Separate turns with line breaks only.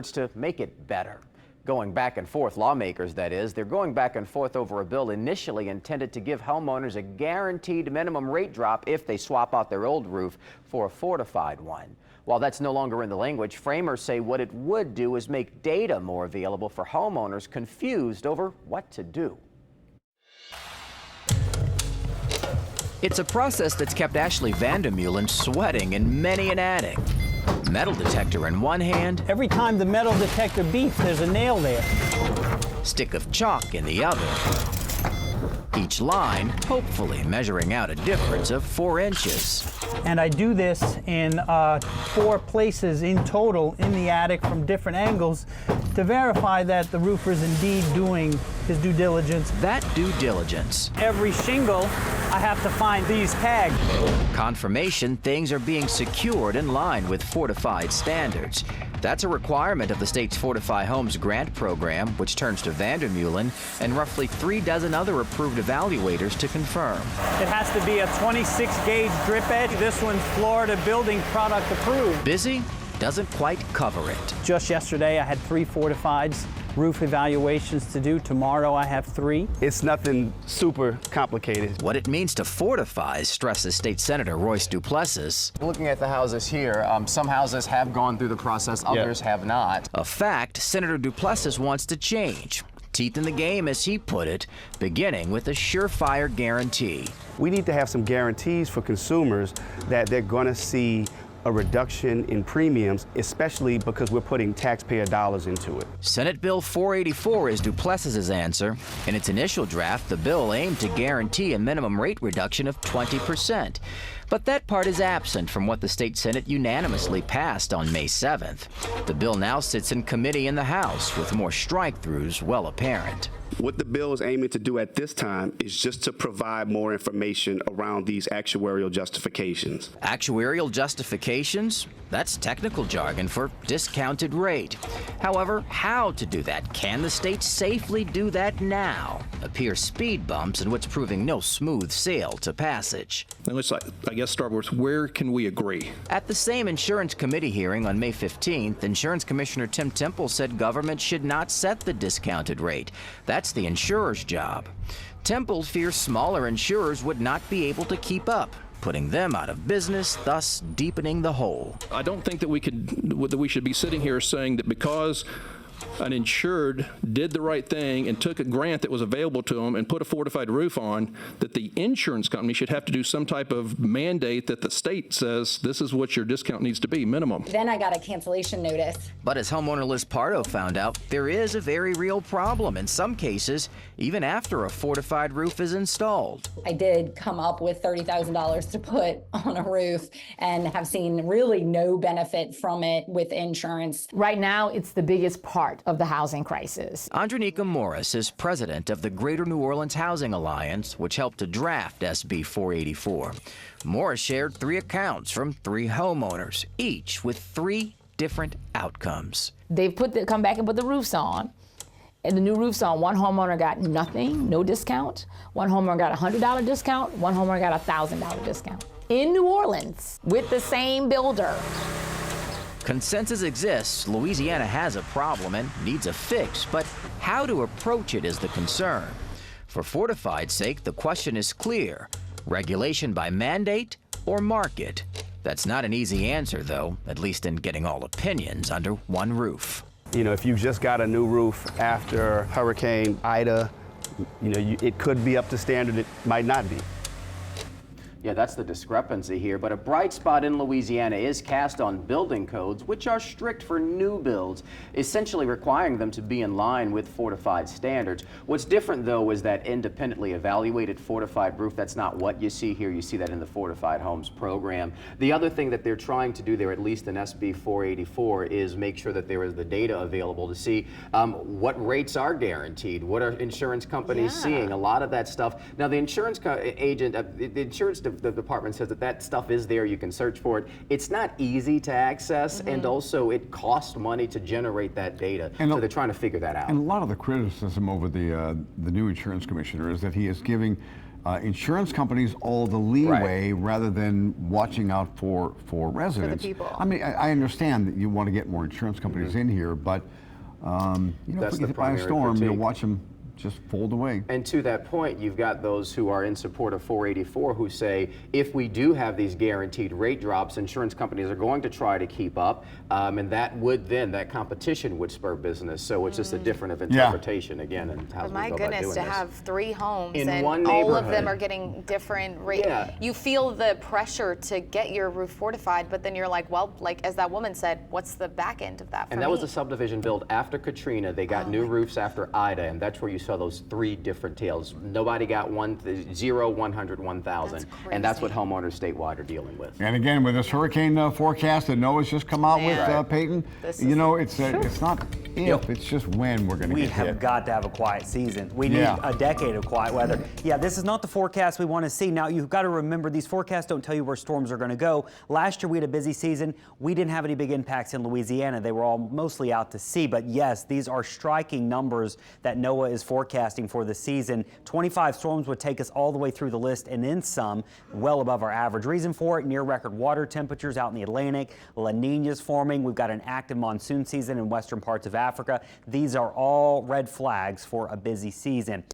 to make it better. Going back and forth, lawmakers that is, they're going back and forth over a bill initially intended to give homeowners a guaranteed minimum rate drop if they swap out their old roof for a fortified one. While that's no longer in the language, framers say what it would do is make data more available for homeowners confused over what to do. It's a process that's kept Ashley Vandermeulen sweating in many an attic. Metal detector in one hand.
Every time the metal detector beeps, there's a nail there.
Stick of chalk in the other. Each line hopefully measuring out a difference of 4 inches.
And I do this in 4 places in total in the attic from different angles to verify that the roofer is indeed doing his due diligence.
That due diligence.
Every shingle, I have to find these tags.
Confirmation things are being secured in line with Fortified standards. That's a requirement of the state's Fortify Homes grant program, which turns to Vandermeulen and roughly 3 dozen other approved evaluators to confirm.
It has to be a 26-gauge drip edge. This one's Florida Building Product approved.
Busy? Doesn't quite cover it.
Just yesterday, I had 3 Fortifieds roof evaluations to do. Tomorrow, I have 3.
It's nothing super complicated.
What it means to fortify, stresses State Senator Royce Duplessis. Looking at the houses here, some houses have gone through the process, others have not. A fact Senator Duplessis wants to change. Teeth in the game, as he put it, beginning with a surefire guarantee.
We need to have some guarantees for consumers that they're going to see a reduction in premiums, especially because we're putting taxpayer dollars into it.
Senate Bill 484 is Duplessis's answer. In its initial draft, the bill aimed to guarantee a minimum rate reduction of 20%. But that part is absent from what the state Senate unanimously passed on May 7th. The bill now sits in committee in the House, with more strike-throughs well apparent.
What the bill is aiming to do at this time is just to provide more information around these actuarial justifications.
Actuarial justifications? That's technical jargon for discounted rate. However, how to do that? Can the state safely do that now? Appear speed bumps in what's proving no smooth sail to passage.
And let's, I guess, start with where can we agree?
At the same Insurance Committee hearing on May 15th, Insurance Commissioner Tim Temple said government should not set the discounted rate. That's the insurer's job. Temple fears smaller insurers would not be able to keep up, putting them out of business, thus deepening the hole.
I don't think that we should be sitting here saying that because an insured did the right thing and took a grant that was available to them and put a fortified roof on, that the insurance company should have to do some type of mandate that the state says this is what your discount needs to be, minimum.
Then I got a cancellation notice.
But as homeowner Liz Pardo found out, there is a very real problem in some cases, even after a fortified roof is installed.
I did come up with $30,000 to put on a roof and have seen really no benefit from it with insurance.
Right now, it's the biggest part of the housing crisis.
Andronika Morris is president of the Greater New Orleans Housing Alliance, which helped to draft SB 484. Morris shared 3 accounts from 3 homeowners, each with 3 different outcomes.
They've come back and put the roofs on, and the new roofs on. One homeowner got nothing, no discount. One homeowner got a $100 discount. One homeowner got a $1,000 discount. In New Orleans, with the same builder.
Consensus exists. Louisiana has a problem and needs a fix, but how to approach it is the concern. For Fortified's sake, the question is clear: regulation by mandate or market? That's not an easy answer, though, at least in getting all opinions under one roof.
You know, if you just got a new roof after Hurricane Ida, you know, it could be up to standard, it might not be.
Yeah, that's the discrepancy here, but a bright spot in Louisiana is cast on building codes, which are strict for new builds, essentially requiring them to be in line with fortified standards. What's different, though, is that independently evaluated fortified roof. That's not what you see here. You see that in the Fortified Homes program. The other thing that they're trying to do there, at least in SB 484, is make sure that there is the data available to see what rates are guaranteed, what are insurance companies seeing, a lot of that stuff. Now, the insurance agent, the insurance the department says that stuff is there, you can search for it. It's not easy to access, and also it costs money to generate that data, and so they're trying to figure that out.
And a lot of the criticism over the new insurance commissioner is that he is giving insurance companies all the leeway rather than watching out for residents.
people.
I mean, I understand that you want to get more insurance companies in here, but you know,
That's
if we
the
get hit by a
primary
storm, you'll
critique.
watch them just fold away.
And to that point, you've got those who are in support of 484 who say if we do have these guaranteed rate drops, insurance companies are going to try to keep up, and that would then, that competition would spur business. So it's just a different of interpretation again and how
But
we
my
go about
goodness,
doing
to
this.
have 3 homes
In
and
one
all of them
neighborhood.
are getting different rates.
Yeah.
You feel the pressure to get your roof fortified, but then you're like, well, like as that woman said, what's the back end of that for
And that
me?
was a subdivision built after Katrina. They got new roofs after Ida, and that's where you saw those 3 different tails. Nobody got 0, 100, 1,000.
That's
And that's what
crazy.
homeowners statewide are dealing with.
And again, with this hurricane forecast that NOAA's just come out with,
Man.
Peyton,
This
you
is-
know, it's not if, it's just when we're going to
We
get
have
hit.
got to have a quiet season. We need
Yeah.
a decade of quiet weather. Yeah, this is not the forecast we want to see. Now, you've got to remember, these forecasts don't tell you where storms are going to go. Last year, we had a busy season. We didn't have any big impacts in Louisiana. They were all mostly out to sea. But yes, these are striking numbers that NOAA is forecasting for the season. 25 storms would take us all the way through the list and then some, well above our average. Reason for it, near record water temperatures out in the Atlantic, La Nina's forming. We've got an active monsoon season in western parts of Africa. These are all red flags for a busy season.